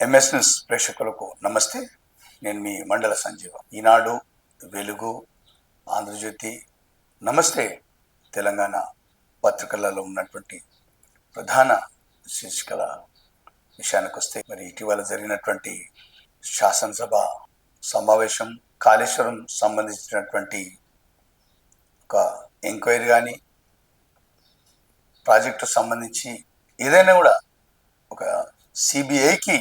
MS news ప్రేక్షకులకు నమస్తే. నేను మీ మండల సంజీవ. ఈనాడు, వెలుగు, ఆంధ్రజ్యోతి, నమస్తే తెలంగాణ పత్రికలలో ఉన్నటువంటి ప్రధాన శీర్షికల విషయానికి వస్తే, మరి ఇటీవల జరిగినటువంటి శాసనసభ సమావేశం, కాళేశ్వరం సంబంధించినటువంటి ఒక ఎంక్వైరీ కానీ, ప్రాజెక్టు సంబంధించి ఏదైనా కూడా ఒక సిబిఐకి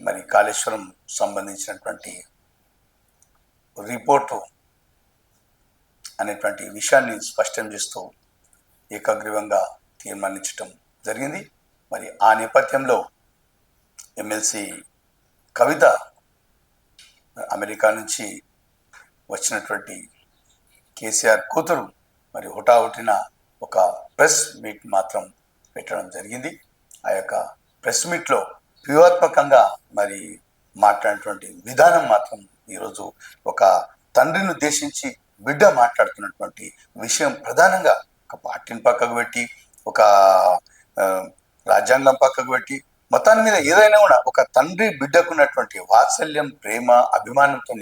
మరి కాళేశ్వరం సంబంధించినటువంటి రిపోర్టు అనేటువంటి విషయాన్ని స్పష్టం చేస్తూ ఏకగ్రీవంగా తీర్మానించటం జరిగింది. మరి ఆ నేపథ్యంలో ఎమ్మెల్సీ కవిత అమెరికా నుంచి వచ్చినటువంటి కేసీఆర్ కూతురు మరి హుటాహుటిన ఒక ప్రెస్ మీట్ మాత్రం పెట్టడం జరిగింది. ఆ యొక్క ప్రెస్ మీట్లో వ్యూహాత్మకంగా మరి మాట్లాడినటువంటి విధానం మాత్రం ఈరోజు ఒక తండ్రిని ఉద్దేశించి బిడ్డ మాట్లాడుతున్నటువంటి విషయం ప్రధానంగా ఒక పార్టీని పక్కకు పెట్టి, ఒక రాజ్యాంగం పక్కకు పెట్టి, మొత్తాన్ని మీద ఏదైనా కూడా ఒక తండ్రి బిడ్డకున్నటువంటి వాత్సల్యం, ప్రేమ, అభిమానంతో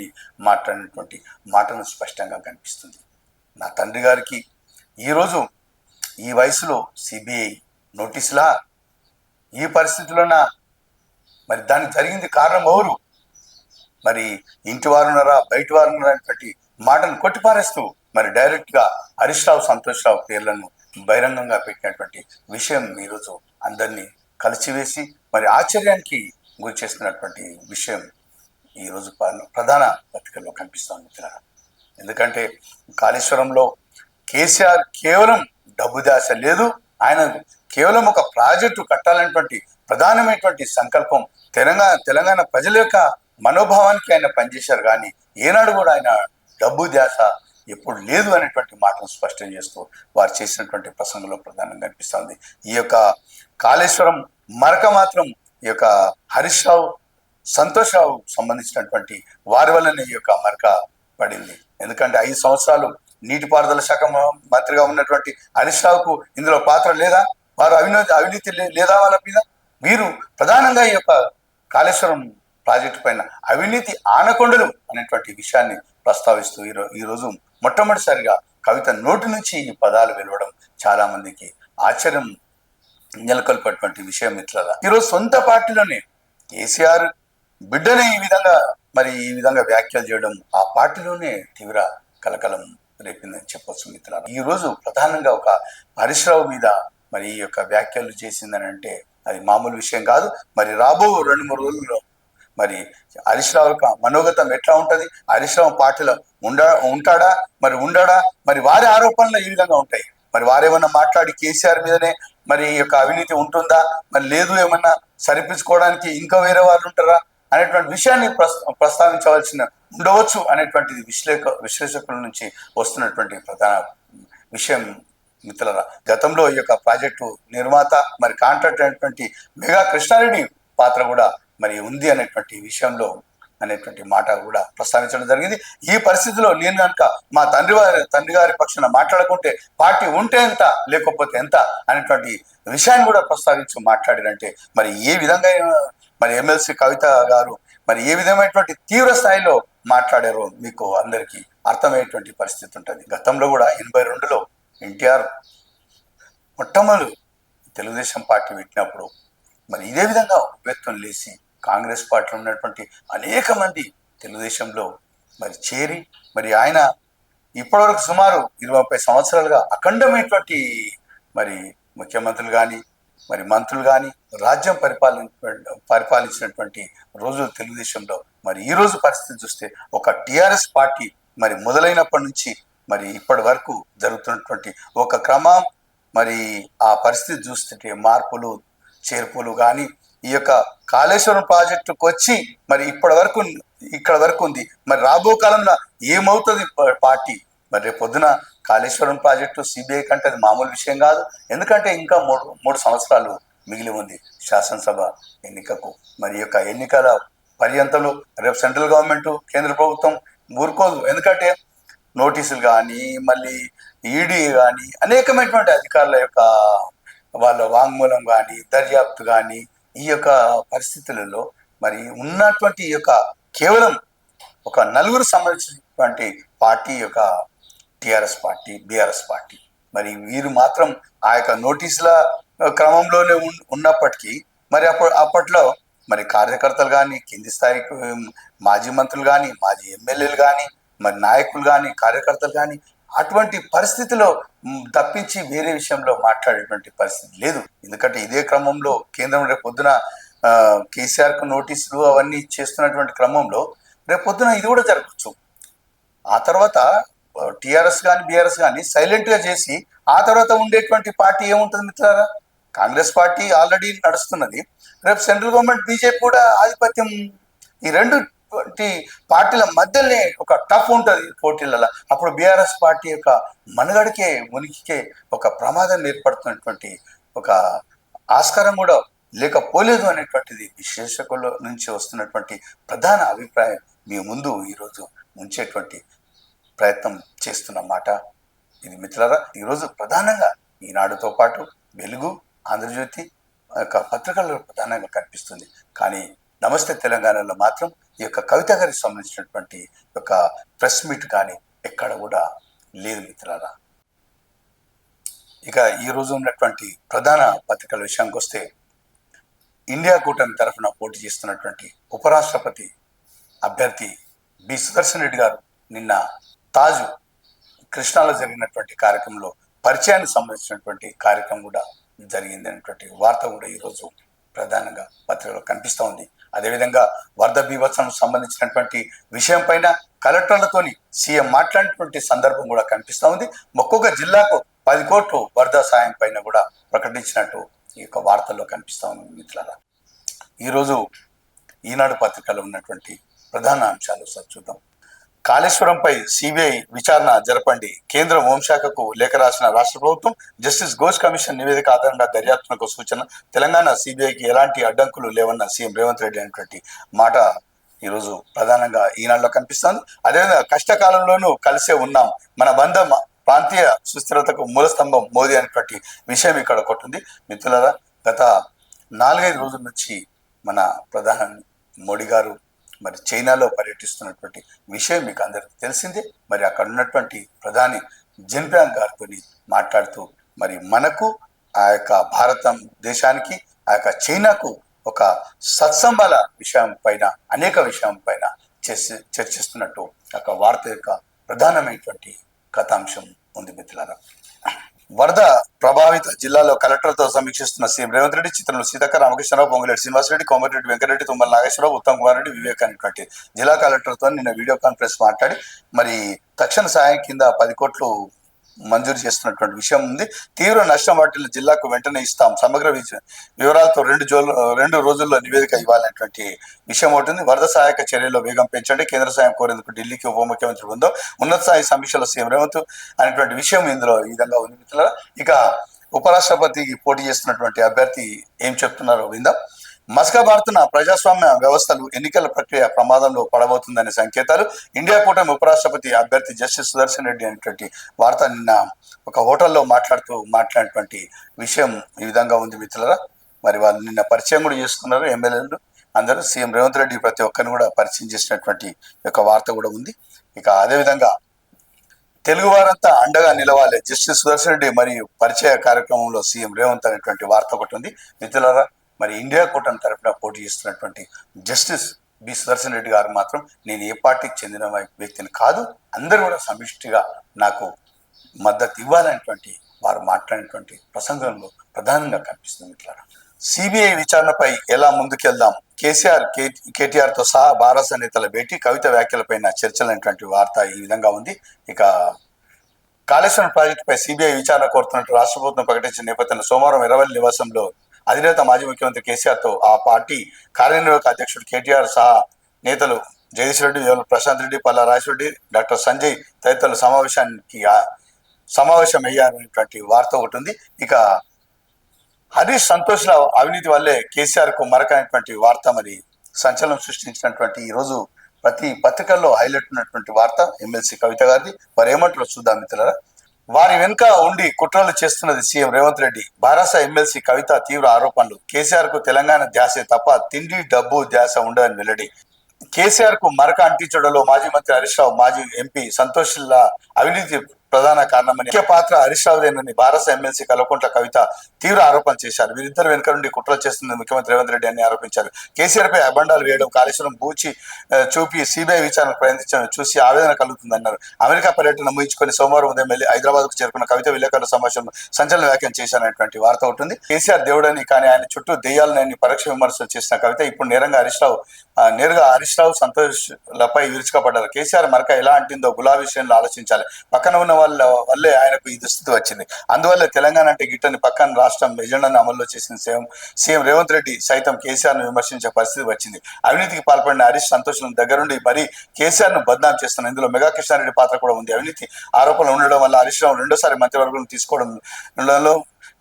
మాట్లాడినటువంటి మాటను స్పష్టంగా కనిపిస్తుంది. నా తండ్రి గారికి ఈరోజు ఈ వయసులో సిబిఐ నోటీసులా, ఈ పరిస్థితిలోన మరి దానికి జరిగింది కారణం ఎవరు, మరి ఇంటి వారున్నారా బయట వారున్నారా అనేటువంటి మాటను కొట్టిపారేస్తూ మరి డైరెక్ట్గా హరీష్ రావు, సంతోష్ రావు పేర్లను బహిరంగంగా పెట్టినటువంటి విషయం ఈరోజు అందరినీ కలిసివేసి మరి ఆశ్చర్యానికి గురి చేస్తున్నటువంటి విషయం ఈరోజు ప్రధాన పత్రికల్లో కనిపిస్తోంది మిత్రులారా. ఎందుకంటే కాళేశ్వరంలో కేసీఆర్ కేవలం డబ్బు దాస లేదు, ఆయన కేవలం ఒక ప్రాజెక్టు కట్టాలనేటువంటి ప్రధానమైనటువంటి సంకల్పం, తెలంగాణ ప్రజల యొక్క మనోభావానికి ఆయన పనిచేశారు. కానీ ఏనాడు కూడా ఆయన డబ్బు ధ్యాస ఎప్పుడు లేదు అనేటువంటి మాటను స్పష్టం చేస్తూ వారు చేసినటువంటి ప్రసంగంలో ప్రధానంగా కనిపిస్తుంది. ఈ యొక్క కాళేశ్వరం మరక మాత్రం ఈ యొక్క హరీష్ రావు, సంతోష్ రావు సంబంధించినటువంటి వారి వల్లనే ఈ యొక్క మరక పడింది. ఎందుకంటే 5 సంవత్సరాలు నీటిపారుదల శాఖ మంత్రిగా ఉన్నటువంటి హరీష్ రావుకు ఇందులో పాత్ర లేదా? వారు అవినీతి లేదా వాళ్ళ మీద? వీరు ప్రధానంగా ఈ యొక్క కాళేశ్వరం ప్రాజెక్టు పైన అవినీతి ఆనకొండలు అనేటువంటి విషయాన్ని ప్రస్తావిస్తూ ఈరోజు మొట్టమొదటిసారిగా కవిత నోటి నుంచి ఈ పదాలు వెలువడం చాలా మందికి ఆశ్చర్యం నెలకొల్పేటువంటి విషయం మిత్రులారా. ఈరోజు సొంత పార్టీలోనే కేసీఆర్ బిడ్డనే ఈ విధంగా వ్యాఖ్యలు చేయడం ఆ పార్టీలోనే తీవ్ర కలకలం రేపిందని చెప్పొచ్చు మిత్రులారా. ఈ రోజు ప్రధానంగా ఒక హరీష్ రావు మీద మరి ఈ యొక్క వ్యాఖ్యలు చేసిందని అంటే అది మామూలు విషయం కాదు. మరి రాబో 2-3 రోజుల్లో మరి హరీష్ రావు యొక్క మనోగతం ఎట్లా ఉంటుంది, హరీష్ రావు పార్టీలో ఉంటాడా మరి ఉండడా, మరి వారి ఆరోపణలు ఈ విధంగా ఉంటాయి. మరి వారేమన్నా మాట్లాడి కేసీఆర్ మీదనే మరి ఈ యొక్క అవినీతి ఉంటుందా, మరి లేదు ఏమన్నా సరిపించుకోవడానికి ఇంకా వేరే వాళ్ళు ఉంటారా అనేటువంటి విషయాన్ని ప్రస్తావించవలసిన ఉండవచ్చు అనేటువంటిది విశ్లేషకుల నుంచి వస్తున్నటువంటి ప్రధాన విషయం మిత్రులారా. గతంలో ఈ యొక్క ప్రాజెక్టు నిర్మాత మరి కాంట్రాక్టర్ అయినటువంటి మెగా కృష్ణారెడ్డి పాత్ర కూడా మరి ఉంది అనేటువంటి మాట కూడా ప్రస్తావించడం జరిగింది. ఈ పరిస్థితిలో నేను కనుక మా తండ్రి గారి పక్షాన మాట్లాడుకుంటే పార్టీ ఉంటే ఎంత లేకపోతే ఎంత అనేటువంటి విషయాన్ని కూడా ప్రస్తావించి మాట్లాడారంటే మరి ఏ విధంగా మరి ఎమ్మెల్సీ కవిత గారు మరి ఏ విధమైనటువంటి తీవ్ర స్థాయిలో మాట్లాడారో మీకు అందరికీ అర్థమయ్యేటువంటి పరిస్థితి ఉంటుంది. గతంలో కూడా 82లో ఎన్టీఆర్ మొట్టమొదటి తెలుగుదేశం పార్టీ పెట్టినప్పుడు మరి ఇదే విధంగా ఉవ్వెత్తున లేచి కాంగ్రెస్ పార్టీలో ఉన్నటువంటి అనేక మంది తెలుగుదేశంలో మరి చేరి మరి ఆయన ఇప్పటివరకు సుమారు 20-30 సంవత్సరాలుగా అఖండమైనటువంటి మరి ముఖ్యమంత్రులు కానీ మరి మంత్రులు కానీ రాజ్యం పరిపాలించినటువంటి రోజులు తెలుగుదేశంలో. మరి ఈ రోజు పరిస్థితి చూస్తే ఒక టిఆర్ఎస్ పార్టీ మరి మొదలైనప్పటి నుంచి మరి ఇప్పటి వరకు జరుగుతున్నటువంటి ఒక క్రమం, మరి ఆ పరిస్థితి చూస్తుంటే మార్పులు చేర్పులు కానీ ఈ యొక్క కాళేశ్వరం ప్రాజెక్టుకు వచ్చి మరి ఇక్కడ వరకు ఉంది. మరి రాబో కాలంలో ఏమవుతుంది పార్టీ? మరి రేపు పొద్దున కాళేశ్వరం ప్రాజెక్టు సిబిఐ కంటే అది మామూలు విషయం కాదు. ఎందుకంటే ఇంకా మూడు సంవత్సరాలు మిగిలి ఉంది శాసనసభ ఎన్నికకు. మరి యొక్క ఎన్నికల పర్యంతంలో రేపు సెంట్రల్ గవర్నమెంట్, కేంద్ర ప్రభుత్వం ఊరుకోదు. ఎందుకంటే నోటీసులు కానీ మళ్ళీ ఈడీ కానీ అనేకమైనటువంటి అధికారుల యొక్క వాళ్ళ వాంగ్మూలం కానీ దర్యాప్తు కానీ ఈ యొక్క పరిస్థితులలో మరి ఉన్నటువంటి యొక్క కేవలం ఒక నలుగురు సంబంధించినటువంటి పార్టీ యొక్క టిఆర్ఎస్ పార్టీ, బీఆర్ఎస్ పార్టీ. మరి వీరు మాత్రం ఆ యొక్క నోటీసుల క్రమంలోనే ఉన్నప్పటికీ మరి అప్పట్లో మరి కార్యకర్తలు కానీ, కింది స్థాయి మాజీ మంత్రులు కానీ, మాజీ ఎమ్మెల్యేలు కానీ, మరి నాయకులు కానీ, కార్యకర్తలు కానీ అటువంటి పరిస్థితిలో తప్పించి వేరే విషయంలో మాట్లాడేటువంటి పరిస్థితి లేదు. ఎందుకంటే ఇదే క్రమంలో కేంద్రం రేపు పొద్దున కేసీఆర్కు నోటీసులు అవన్నీ చేస్తున్నటువంటి క్రమంలో రేపు పొద్దున ఇది కూడా జరగచ్చు. ఆ తర్వాత టిఆర్ఎస్ కానీ బీఆర్ఎస్ కానీ సైలెంట్గా చేసి ఆ తర్వాత ఉండేటువంటి పార్టీ ఏముంటుంది మిత్రులారా? కాంగ్రెస్ పార్టీ ఆల్రెడీ నడుస్తున్నది. రేపు సెంట్రల్ గవర్నమెంట్, బీజేపీ కూడా ఆధిపత్యం. ఈ రెండు పార్టీల మధ్యలోనే ఒక టఫ్ ఉంటుంది పోటీలలో. అప్పుడు బీఆర్ఎస్ పార్టీ యొక్క మనుగడకే, ఉనికికే ఒక ప్రమాదం ఏర్పడుతున్నటువంటి ఒక ఆస్కారం కూడా లేకపోలేదు అనేటువంటిది విశ్లేషకుల నుంచి వస్తున్నటువంటి ప్రధాన అభిప్రాయం మీ ముందు ఈరోజు ఉంచేటువంటి ప్రయత్నం చేస్తున్నమాట ఇది మిత్రులారా. ఈరోజు ప్రధానంగా ఈనాడుతో పాటు వెలుగు, ఆంధ్రజ్యోతి యొక్క పత్రికల్లో ప్రధానంగా కనిపిస్తుంది. కానీ నమస్తే తెలంగాణలో మాత్రం ఈ యొక్క కవిత గారికి సంబంధించినటువంటి యొక్క ప్రెస్ మీట్ కానీ ఎక్కడ కూడా లేదు మిత్రులారా. ఇక ఈ రోజు ఉన్నటువంటి ప్రధాన పత్రికల విషయానికి వస్తే, ఇండియా కూటమి తరఫున పోటీ చేస్తున్నటువంటి ఉపరాష్ట్రపతి అభ్యర్థి బి సుదర్శన్ రెడ్డి గారు నిన్న తాజు కృష్ణాలో జరిగినటువంటి కార్యక్రమంలో పరిచయానికి సంబంధించినటువంటి కార్యక్రమం కూడా జరిగింది అనేటువంటి వార్త కూడా ఈరోజు ప్రధానంగా పత్రికలో కనిపిస్తూ ఉంది. అదేవిధంగా వరద బీభత్సం సంబంధించినటువంటి విషయం పైన కలెక్టర్లతోని సీఎం మాట్లాడినటువంటి సందర్భం కూడా కనిపిస్తూ ఉంది. ఒక్కొక్క జిల్లాకు 10 కోట్లు వరద సాయం పైన కూడా ప్రకటించినట్టు ఈ యొక్క వార్తల్లో కనిపిస్తూ ఉంది మిత్రులారా. ఈరోజు ఈనాడు పత్రికలో ఉన్నటువంటి ప్రధాన అంశాలు సార్ చూద్దాం. కాళేశ్వరంపై సిబిఐ విచారణ జరపండి, కేంద్ర హోంశాఖకు లేఖ రాసిన రాష్ట్ర ప్రభుత్వం. జస్టిస్ ఘోష్ కమిషన్ నివేదిక ఆధారంగా దర్యాప్తునకు సూచన. తెలంగాణ సిబిఐకి ఎలాంటి అడ్డంకులు లేవన్న సీఎం రేవంత్ రెడ్డి అనేటువంటి మాట ఈరోజు ప్రధానంగా ఈనాడులో కనిపిస్తోంది. అదేవిధంగా కష్టకాలంలోనూ కలిసే ఉన్నాం, మన బంధం ప్రాంతీయ సుస్థిరతకు మూలస్తంభం మోదీ అనేటువంటి విషయం ఇక్కడ కొట్టింది మిత్రులారా. గత 4-5 రోజుల నుంచి మన ప్రధాని మోడీ గారు మరి చైనాలో పర్యటిస్తున్నటువంటి విషయం మీకు అందరికీ తెలిసిందే. మరి అక్కడ ఉన్నటువంటి ప్రధాని జిన్పింగ్ గారితో మాట్లాడుతూ మరి మనకు ఆ యొక్క భారతదేశానికి ఆ యొక్క చైనాకు ఒక సత్సంబాల విషయం పైన, అనేక విషయం పైన చర్చిస్తున్నట్టు ఒక వార్త యొక్క ప్రధానమైనటువంటి కథాంశం ఉంది మిత్రులారా. వరద ప్రభావిత జిల్లాలో కలెక్టర్లతో సమీక్షిస్తున్న సీఎం రేవంత్ రెడ్డి. చిత్రంలో సీతక్క, రామకృష్ణరావు, పొంగులేటి శ్రీనివాసరెడ్డి, కోమటిరెడ్డి వెంకటరెడ్డి, తుమ్మల నాగేశ్వరరావు, ఉత్తమ్ కుమార్ రెడ్డి, వివేక్ అనేటువంటి జిల్లా కలెక్టర్తో నిన్న వీడియో కాన్ఫరెన్స్ మాట్లాడి మరి తక్షణ సాయం కింద 10 కోట్లు మంజూరు చేస్తున్నటువంటి విషయం ఉంది. తీవ్ర నష్టం వాటిల్లో జిల్లాకు వెంటనే ఇస్తాం, సమగ్ర వివరాలతో 2 రోజుల్లో నివేదిక ఇవ్వాలనేటువంటి విషయం ఉంటుంది. వరద సహాయక చర్యల్లో వేగం పెంచండి, కేంద్ర సాయం కోరేందుకు ఢిల్లీకి ఉప ముఖ్యమంత్రి బృందం. ఉన్నత స్థాయి సమీక్షలో సీఎం రేవంత్ అనేటువంటి విషయం ఇందులో ఈ విధంగా ఉంది మిత్రులారా. ఇక ఉపరాష్ట్రపతికి పోటీ చేస్తున్నటువంటి అభ్యర్థి ఏం చెప్తున్నారో విందాం. మసకబారుతున్న ప్రజాస్వామ్య వ్యవస్థలు, ఎన్నికల ప్రక్రియ ప్రమాదంలో పడబోతుందనే సంకేతాలు. ఇండియా కూటమి ఉపరాష్ట్రపతి అభ్యర్థి జస్టిస్ సుదర్శన్ రెడ్డి అనేటువంటి వార్త నిన్న ఒక హోటల్లో మాట్లాడినటువంటి విషయం ఈ విధంగా ఉంది మిత్రులారా. మరి వాళ్ళు నిన్న పరిచయం కూడా చేసుకున్నారు ఎమ్మెల్యేలు అందరూ. సీఎం రేవంత్ రెడ్డి ప్రతి ఒక్కరిని కూడా పరిచయం చేసినటువంటి యొక్క వార్త కూడా ఉంది. ఇక అదేవిధంగా తెలుగు వారంతా అండగా నిలవాలి, జస్టిస్ సుదర్శన్ రెడ్డి మరియు పరిచయ కార్యక్రమంలో సీఎం రేవంత్ అనేటువంటి వార్త ఒకటి ఉంది మిత్రులారా. మరి ఇండియా కూటమి తరఫున పోటీ చేస్తున్నటువంటి జస్టిస్ బి సుదర్శన్ రెడ్డి గారు మాత్రం నేను ఏ పార్టీకి చెందిన వ్యక్తిని కాదు, అందరూ కూడా సమిష్టిగా నాకు మద్దతు ఇవ్వాలనేటువంటి వారు మాట్లాడినటువంటి ప్రసంగంలో ప్రధానంగా కనిపిస్తుంది మిత్రులారా. సిబిఐ విచారణపై ఎలా ముందుకెళ్దాం, కేసీఆర్ కేటీఆర్తో సహా భారత నేతల భేటీ, కవిత వ్యాఖ్యలపైన చర్చలైనటువంటి వార్త ఈ విధంగా ఉంది. ఇక కాళేశ్వరం ప్రాజెక్టుపై సిబిఐ విచారణ కోరుతున్నట్టు రాష్ట్ర ప్రభుత్వం ప్రకటించిన నేపథ్యంలో సోమవారం ఎర్రవల్లి నివాసంలో అధినేత మాజీ ముఖ్యమంత్రి కేసీఆర్తో ఆ పార్టీ కార్యనిర్వాహక అధ్యక్షుడు కేటీఆర్ సహా నేతలు జగదీష్ రెడ్డి, వేముల ప్రశాంత్ రెడ్డి, పల్లా రాజేశ్వరరెడ్డి, డాక్టర్ సంజయ్ తదితరులు సమావేశమయ్యారనేటువంటి వార్త ఒకటి ఉంది. ఇక హరీష్ సంతోష్ల అవినీతి వల్లే కేసీఆర్కు మరకైనటువంటి వార్త మరి సంచలనం సృష్టించినటువంటి ఈరోజు ప్రతి పత్రికల్లో హైలైట్ ఉన్నటువంటి వార్త ఎమ్మెల్సీ కవిత గారిది. వారు ఏమంటారో చూద్దాం మిత్రులారా. వారి వెనుక ఉండి కుట్రలు చేస్తున్నది సీఎం రేవంత్ రెడ్డి. బారాస ఎమ్మెల్సీ కవిత తీవ్ర ఆరోపణలు. కేసీఆర్ కు తెలంగాణ ధ్యాసే తప్ప తిండి డబ్బు ధ్యాస ఉండదని వెల్లడి. కేసీఆర్ కు మరక అంటించడంలో మాజీ మంత్రి హరీష్ రావు, మాజీ ఎంపీ సంతోష్ లా అవినీతి ప్రధాన కారణమని, ముఖ్య పాత్ర హరీష్ రావుదేనని బారస ఎమ్మెల్సీ కల్వకుంట్ల కవిత తీవ్ర ఆరోపణ చేశారు. వీరిద్దరు వెనుక నుండి కుట్రలు చేస్తుంది ముఖ్యమంత్రి రేవంత్ రెడ్డి అని ఆరోపించారు. కేసీఆర్ పై అబండాలు వేయడం, కాళేశ్వరం బూచి చూపి సిబిఐ విచారణకు ప్రయత్నించడం చూసి ఆవేదన కలుగుతుందన్నారు. అమెరికా పర్యటన ముగించుకొని సోమవారం ఉదయం వెళ్లి హైదరాబాద్ కు చేరుకున్న కవిత విలేకరుల సమావేశంలో సంచలన వ్యాఖ్యలు చేశారనేటువంటి వార్త ఉంటుంది. కేసీఆర్ దేవుడని, కానీ ఆయన చుట్టూ దెయ్యాలని పరోక్ష విమర్శలు చేసిన కవిత ఇప్పుడు నేరుగా హరీష్ రావు, సంతోష్లపై విరుచుకపడ్డారు. కేసీఆర్ మరక ఎలా అంటిందో గులాబీ విషయంలో ఆలోచించాలి. పక్కన ఉన్న వాళ్ళ వల్లే ఆయనకు ఈ దుస్థితి వచ్చింది. అందువల్ల తెలంగాణ అంటే గిట్టని పక్కన రాష్ట్రం ఎజెండాను అమల్లో చేసిన సీఎం రేవంత్ రెడ్డి సైతం కేసీఆర్ ను విమర్శించే పరిస్థితి వచ్చింది. అవినీతికి పాల్పడిన హరీష్, సంతోష్లను దగ్గరుండి మరీ కేసీఆర్ ను బద్నాం చేస్తున్నారు. ఇందులో మెగా కృష్ణారెడ్డి పాత్ర కూడా ఉంది. అవినీతి ఆరోపణలు ఉండడం వల్ల హరీష్ రావు రెండోసారి మంత్రివర్గం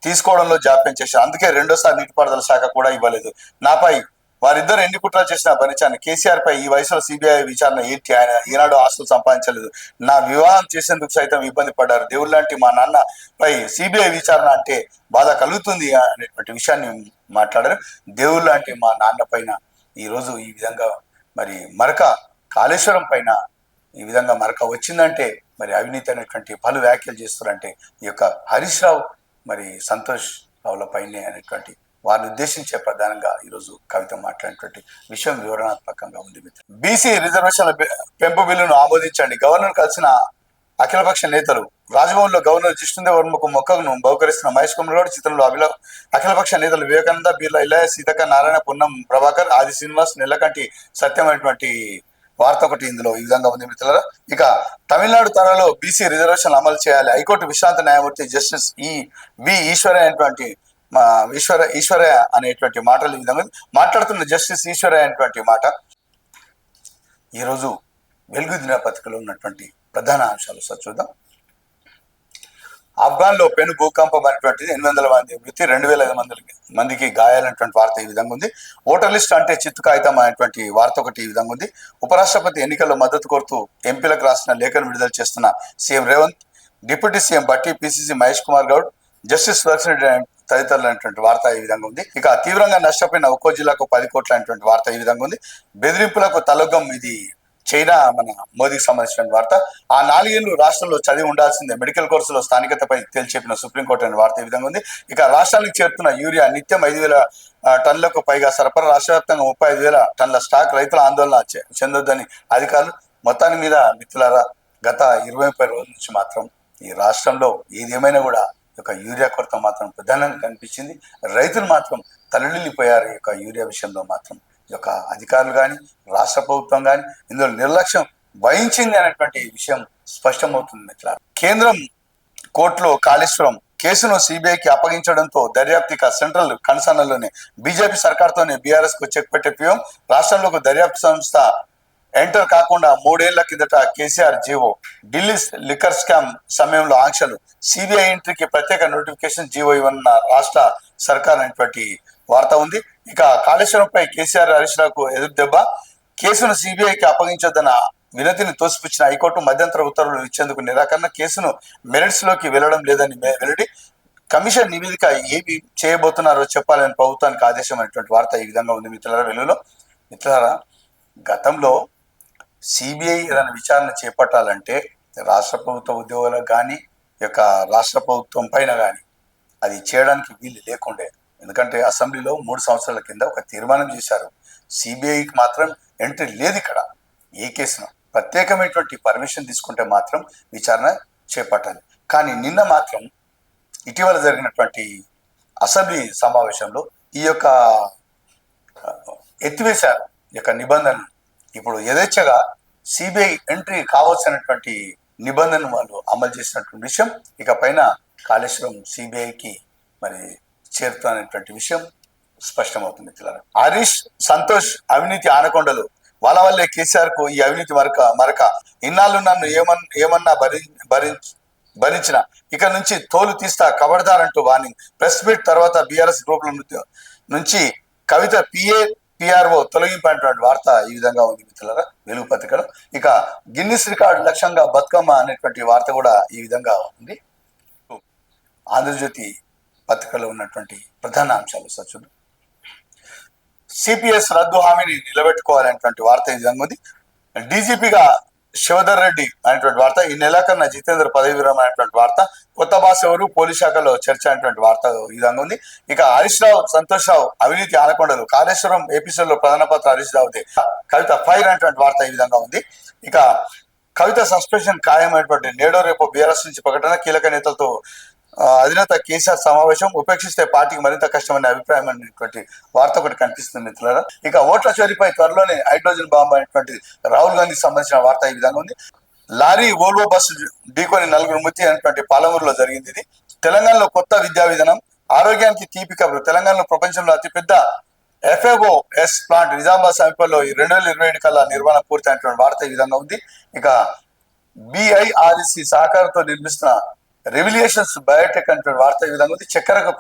తీసుకోవడంలో జాప్యం చేశారు. అందుకే రెండోసారి నీటిపారుదల శాఖ కూడా ఇవ్వలేదు. నాపై వారిద్దరు ఎన్ని కుట్రలు చేసినా భరించాను. కేసీఆర్ పై ఈ వయసులో సిబిఐ విచారణ ఏంటి? ఆయన ఈనాడు ఆస్తులు సంపాదించలేదు. నా వివాహం చేసేందుకు సైతం ఇబ్బంది పడ్డారు. దేవుడు లాంటి మా నాన్న పై సిబిఐ విచారణ అంటే బాధ కలుగుతుంది అనేటువంటి విషయాన్ని మాట్లాడారు. దేవుడు లాంటి మా నాన్న పైన ఈరోజు ఈ విధంగా మరి మరక, కాళేశ్వరం పైన ఈ విధంగా మరక వచ్చిందంటే మరి అవినీతి అనేటువంటి పలు వ్యాఖ్యలు చేస్తారంటే ఈ యొక్క హరీష్ రావు మరి సంతోష్ రావుల పైనే అనేటువంటి వారిని ఉద్దేశించే ప్రధానంగా ఈరోజు కవిత మాట్లాడినటువంటి విషయం వివరణాత్మకంగా ఉంది. బీసీ రిజర్వేషన్ల పెంపు బిల్లును ఆమోదించండి. గవర్నర్ కలిసిన అఖిలపక్ష నేతలు. రాజ్భవన్ లో గవర్నర్ జిష్ణుదేవ్ వర్మకు మొక్కను బహుకరిస్తున్న మహేష్ కుమార్ గౌడ్ చిత్రంలో అఖిలపక్ష నేతలు వివేకానంద, బిర్లా, ఇల్లయ్య, సీతక్క, నారాయణ, పొన్నం ప్రభాకర్, ఆది శ్రీనివాస్, నెల్లకంటి సత్యమైనటువంటి వార్త ఒకటి ఇందులో ఈ విధంగా ఉంది మిత్రులారా. ఇక తమిళనాడు తరలో బీసీ రిజర్వేషన్లు అమలు చేయాలి. హైకోర్టు విశ్రాంత న్యాయమూర్తి జస్టిస్ వి ఈశ్వరయ్య అనేటువంటి ఈశ్వరయ్య అనేటువంటి మాటలు ఈ విధంగా మాట్లాడుతున్న జస్టిస్ ఈశ్వరయ్య అనేటువంటి మాట ఈరోజు వెలుగు దినపత్రికలో ఉన్నటువంటి ప్రధాన అంశాలు సార్ చూద్దాం. ఆఫ్ఘాన్ లో పెను భూకంపం అనేటువంటిది 800 మంది మృతి, 2500 మందికి గాయాలనేటువంటి వార్త ఈ విధంగా ఉంది. ఓటర్ లిస్ట్ అంటే చిత్తు కాగితం అనేటువంటి వార్త ఒకటి ఈ విధంగా ఉంది. ఉపరాష్ట్రపతి ఎన్నికల్లో మద్దతు కోరుతూ ఎంపీలకు రాసిన లేఖను విడుదల చేస్తున్న సీఎం రేవంత్, డిప్యూటీ సీఎం బట్టి, పిసిసి మహేష్ కుమార్ గౌడ్, జస్టిస్ సుదర్శన్ తదితరులు అనేటువంటి వార్త ఈ విధంగా ఉంది. ఇక తీవ్రంగా నష్టపోయిన ఒక్కో జిల్లాకు 10 కోట్ల అనేటువంటి వార్త ఈ విధంగా ఉంది. బెదిరింపులకు తలొగ్గం, ఇది చైనా మన మోదీకి సంబంధించిన వార్త. ఆ 4 ఏళ్లు రాష్ట్రంలో చదివి ఉండాల్సిందే, మెడికల్ కోర్సులో స్థానికతపై తేల్చెప్పిన సుప్రీంకోర్టు అనే వార్త ఈ విధంగా ఉంది. ఇక రాష్ట్రానికి చేరుతున్న యూరియా నిత్యం 5,000 టన్నులకు పైగా సరఫరా, రాష్ట్ర వ్యాప్తంగా 35,000 టన్నుల స్టాక్, రైతుల ఆందోళన చెందొద్దని అధికారులు. మొత్తాన్ని మీద మిత్రులారా, గత 20-30 రోజుల నుంచి మాత్రం ఈ రాష్ట్రంలో ఏదేమైనా కూడా యొక్క యూరియా కొరత మాత్రం ప్రధానంగా కనిపించింది. రైతులు మాత్రం తలడిల్లిపోయారు. ఈ యొక్క యూరియా విషయంలో మాత్రం ఈ యొక్క అధికారులు కానీ, రాష్ట్ర ప్రభుత్వం కానీ ఇందులో నిర్లక్ష్యం వహించింది అనేటువంటి విషయం స్పష్టమవుతుంది మిత్రులారా. కేంద్రం కోర్టులో కాళేశ్వరం కేసును సిబిఐకి అప్పగించడంతో దర్యాప్తు సెంట్రల్ కన్సర్న్లోనే బీజేపీ సర్కార్తోనే బీఆర్ఎస్ కు చెక్ పెట్టే పిఎం. రాష్ట్రంలోకి దర్యాప్తు సంస్థ ఎంటర్ కాకుండా 3 ఏళ్ల కిందట KCR GO. Delhi liquor scam సమయంలో ఆంక్షలు, సిబిఐ ఎంట్రీకి ప్రత్యేక నోటిఫికేషన్ జీవో ఇవ్వన్న రాష్ట్ర సర్కార్ అనేటువంటి వార్త ఉంది. ఇక కాళేశ్వరంపై కేసీఆర్, హరీష్ రావుకు ఎదురుదెబ్బ. కేసును సిబిఐకి అప్పగించొద్దన్న వినతిని తోసిపుచ్చిన హైకోర్టు మధ్యంతర ఉత్తర్వులు ఇచ్చేందుకు నిరాకరణ. కేసును మెరిట్స్ లోకి వెళ్లడం లేదని వెల్లడి. కమిషన్ నివేదిక ఏమి చేయబోతున్నారో చెప్పాలని ప్రభుత్వానికి ఆదేశం అనేటువంటి వార్త ఈ విధంగా ఉంది మిత్రులారా. వెలుగులో మిత్రులారా, గతంలో సిబిఐ ఏదైనా విచారణ చేపట్టాలంటే రాష్ట్ర ప్రభుత్వ ఉద్యోగులకు కానీ, యొక్క రాష్ట్ర ప్రభుత్వం పైన కానీ అది చేయడానికి వీలు లేకుండే. ఎందుకంటే అసెంబ్లీలో 3 సంవత్సరాల కింద ఒక తీర్మానం చేశారు, సిబిఐకి మాత్రం ఎంట్రీ లేదు ఇక్కడ. ఏ కేసును ప్రత్యేకమైనటువంటి పర్మిషన్ తీసుకుంటే మాత్రం విచారణ చేపట్టాలి. కానీ నిన్న మాత్రం ఇటీవల జరిగినటువంటి అసెంబ్లీ సమావేశంలో ఈ యొక్క ఎత్తివేశారు ఈ యొక్క నిబంధనలు. ఇప్పుడు యథేచ్ఛగా సిబిఐ ఎంట్రీ కావలసినటువంటి నిబంధనలు వాళ్ళు అమలు చేసినటువంటి విషయం. ఇక పైన కాళేశ్వరం సిబిఐకి మరి చేరుతున్నటువంటి విషయం స్పష్టమవుతుంది మిత్రులారా. హరీష్, సంతోష్ అవినీతి ఆనకొండలు. వాళ్ళ వల్లే కేసీఆర్ కు ఈ అవినీతి మరక. ఇన్నాళ్ళు నన్ను ఏమన్నా భరించిన ఇక నుంచి తోలు తీస్తా, కబడ్దారంటూ వార్నింగ్. ప్రెస్ మీట్ తర్వాత బీఆర్ఎస్ గ్రూపుల నుంచి కవిత పిఆర్ఓ తొలగింపు అనేటువంటి వార్త ఈ విధంగా ఉంది మిత్రులారా వెలుగు పత్రికలో. ఇక గిన్నిస్ రికార్డు లక్ష్యంగా బతుకమ్మ అనేటువంటి వార్త కూడా ఈ విధంగా ఉంది. ఆంధ్రజ్యోతి పత్రికలో ఉన్నటువంటి ప్రధాన అంశాలు సచ్చుడు. సిపిఎస్ రద్దు హామీని నిలబెట్టుకోవాలనేటువంటి వార్త ఈ విధంగా ఉంది. డీజీపీగా శివధర్ రెడ్డి అనేటువంటి వార్త, ఈ నెలాఖరున జితేంద్ర పదవి విరమణ అనేటువంటి వార్త, కొత్త బాస్ ఎవరు, పోలీస్ శాఖలో చర్చ అనేటువంటి వార్త ఈ విధంగా ఉంది. ఇక హరీష్ రావు, సంతోష్ రావు అవినీతి ఆనకొండలు, కాళేశ్వరం ఎపిసోడ్ లో ప్రధాన పాత్ర హరీష్ రావుదే, కవిత ఫైర్ అనేటువంటి వార్త ఈ విధంగా ఉంది. ఇక కవిత సస్పెన్షన్ ఖాయమైనటువంటి నేడో రేపు బీఆర్ఎస్ నుంచి ప్రకటన, కీలక నేతలతో అధినేత కేసీఆర్ సమావేశం, ఉపేక్షిస్తే పార్టీకి మరింత కష్టమనే అభిప్రాయం అనేటువంటి వార్త ఒకటి కనిపిస్తుంది మిత్రులారా. ఇక ఓట్ల చోరీపై త్వరలోనే హైడ్రోజన్ బాంబు అనేటువంటి రాహుల్ గాంధీకి సంబంధించిన వార్త ఈ విధంగా ఉంది. లారీ వోల్వో బస్సు ఢీకొని 4 మృతి అనేటువంటి పాలమూరులో జరిగింది. ఇది తెలంగాణలో కొత్త విద్యా విధానం, ఆరోగ్యానికి తీపి కబురు. తెలంగాణలో ప్రపంచంలో అతిపెద్ద FAOS ప్లాంట్ నిజామాబాద్ సమీపంలో 2027 కల్లా నిర్మాణ పూర్తయినటువంటి వార్త ఈ విధంగా ఉంది. ఇక BIRC సహకారంతో నిర్మిస్తున్న రెవల్యూషన్స్ బయోటెక్ అంటే వార్త ఈ విధంగా ఉంది. చక్కెరకు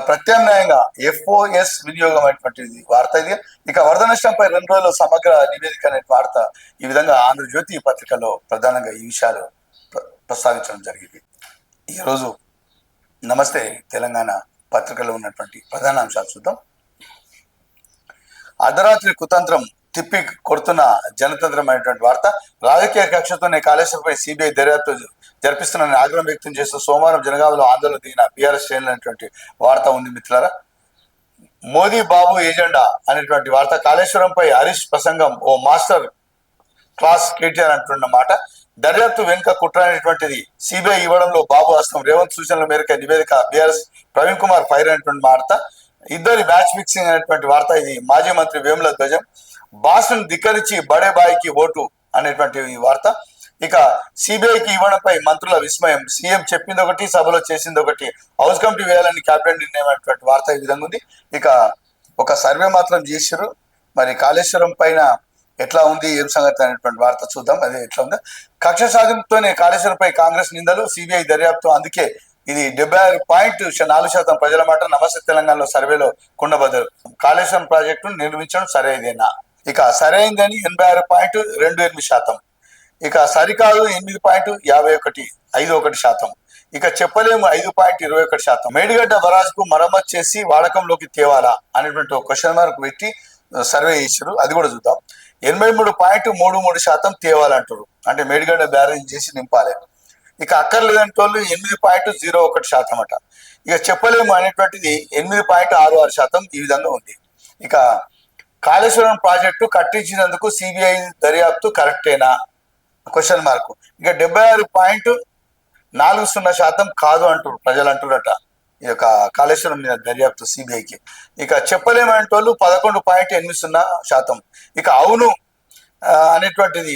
ప్రత్యామ్నాయంగా FOS వినియోగం అనేటువంటిది వార్త ఇది. ఇక వరద నష్టంపై 2 రోజుల సమగ్ర నివేదిక అనే వార్త ఈ విధంగా ఆంధ్రజ్యోతి పత్రికలో ప్రధానంగా ఈ విషయాలు ప్రస్తావించడం జరిగింది. ఈరోజు నమస్తే తెలంగాణ పత్రికలో ఉన్నటువంటి ప్రధాన అంశాలు చూద్దాం. అర్ధరాత్రి కుతంత్రం తిప్పి కొడుతున్న జనతంత్రమైనటువంటి వార్త, రాజకీయ కక్షతోనే కాళేశ్వరంపై సిబిఐ దర్యాప్తు జరిపిస్తున్న ఆగ్రహం వ్యక్తం చేస్తూ సోమవారం జనగామలో ఆందోళన దిగిన బీఆర్ఎస్ శ్రేణులు అనేటువంటి వార్త ఉంది మిత్రులారా. మోదీ బాబు ఏజెండా అనేటువంటి వార్త, కాళేశ్వరంపై హరీష్ ప్రసంగం ఓ మాస్టర్ క్లాస్ కేటీఆర్ అంటున్న మాట, దర్యాప్తు వెనుక కుట్ర అనేటువంటిది సిబిఐ ఇవ్వడంలో బాబు హస్తం, రేవంత్ సూచనల మేరకు నివేదిక, బీఆర్ఎస్ ప్రవీణ్ కుమార్ ఫైర్ అనేటువంటి వార్త, ఇద్దరి మ్యాచ్ ఫిక్సింగ్ అనేటువంటి వార్త, ఇది మాజీ మంత్రి వేముల ధ్వజం, బాస్ను ధిక్కరించి బడే బాయికి ఓటు అనేటువంటి వార్త, ఇక సిబిఐకి ఇవ్వడంపై మంత్రుల విస్మయం, సీఎం చెప్పింది ఒకటి సభలో చేసింది ఒకటి, హౌస్ కమిటీ వేయాలని క్యాబినెట్ నిర్ణయం అనేటువంటి వార్త ఈ విధంగా ఉంది. ఇక ఒక సర్వే మాత్రం చేశారు, మరి కాళేశ్వరం పైన ఎట్లా ఉంది ఏం సంగతి అనేటువంటి వార్త చూద్దాం. అదే ఎట్లా ఉందో, కక్ష సాధనతోనే కాళేశ్వరంపై కాంగ్రెస్ నిందలు, సిబిఐ దర్యాప్తు, అందుకే ఇది 76.4% ప్రజల మాట, నమస్తే తెలంగాణలో సర్వేలో కుండబద్దలు, కాళేశ్వరం ప్రాజెక్టును నిర్మించడం సరైనదేనా, ఇక సరైందని 86.28%, ఇక సరికాదు 8.51%, ఇక చెప్పలేము 5.21%, మేడిగడ్డ బరాజ్కు మరమ్మతు చేసి వాడకంలోకి తేవాలా అనేటువంటి ఒక క్వశ్చన్ మార్క్ పెట్టి సర్వే చేశారు, అది కూడా చూద్దాం. 83.33% తేవాలంటారు, అంటే మేడిగడ్డ బ్యారేజ్ చేసి నింపాలి. ఇక అక్కర్లేదంటే వాళ్ళు 8.01% అట. ఇక చెప్పలేము అనేటువంటిది 8.66% ఈ విధంగా ఉంది. ఇక కాళేశ్వరం ప్రాజెక్టు కట్టించినందుకు సిబిఐ దర్యాప్తు కరెక్టేనా క్వశ్చన్ మార్క్, ఇక 76.40% కాదు అంటారు ప్రజలు అంటారట ఈ యొక్క కాళేశ్వరం మీద దర్యాప్తు సిబిఐకి. ఇక చెప్పలేమంటే వాళ్ళు 11.80%, ఇక అవును అనేటువంటిది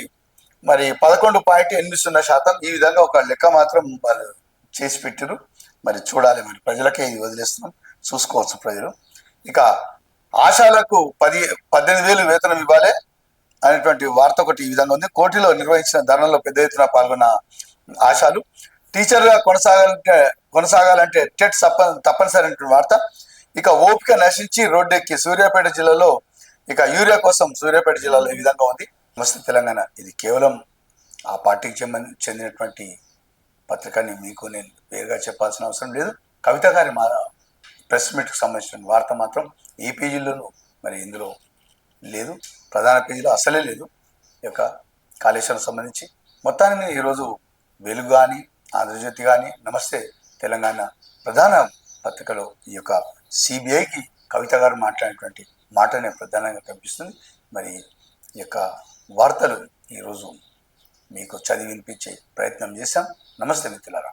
మరి 11.80%. ఈ విధంగా ఒక లెక్క మాత్రం వాళ్ళు చేసి పెట్టారు, మరి చూడాలి, మరి ప్రజలకే ఇది వదిలేస్తున్నాం, చూసుకోవచ్చు ప్రజలు. ఇక ఆశాలకు 18,000 వేతనం ఇవ్వాలి అనేటువంటి వార్త ఒకటి ఈ విధంగా ఉంది. కోటిలో నిర్వహించిన ధర్నాలో పెద్ద ఎత్తున పాల్గొన్న ఆశాలు, టీచర్గా కొనసాగాలంటే టెట్ తప్పనిసరి అనేటువంటి వార్త, ఇక ఓపిక నశించి రోడ్డెక్కి సూర్యాపేట జిల్లాలో, ఇక యూరియా కోసం సూర్యాపేట జిల్లాలో ఈ విధంగా ఉంది. నమస్తే తెలంగాణ ఇది కేవలం ఆ పార్టీకి చెందినటువంటి పత్రికని మీకు నేను పేరుగా చెప్పాల్సిన అవసరం లేదు. కవిత గారి ప్రెస్ మీట్కి సంబంధించిన వార్త మాత్రం ఏ పేజీల్లోనూ మరి ఇందులో లేదు, ప్రధాన పేజీలో అసలే లేదు. ఈ యొక్క కాళేశ్వరం సంబంధించి మొత్తాన్ని మీద ఈరోజు వెలుగు కానీ ఆంధ్రజ్యోతి కానీ నమస్తే తెలంగాణ ప్రధాన పత్రికలో ఈ యొక్క సిబిఐకి కవిత గారు మాట్లాడినటువంటి మాటనే ప్రధానంగా కనిపిస్తుంది. మరి ఈ యొక్క వార్తలు ఈరోజు మీకు చదివి వినిపించే ప్రయత్నం చేశాం. నమస్తే మిత్రులారా.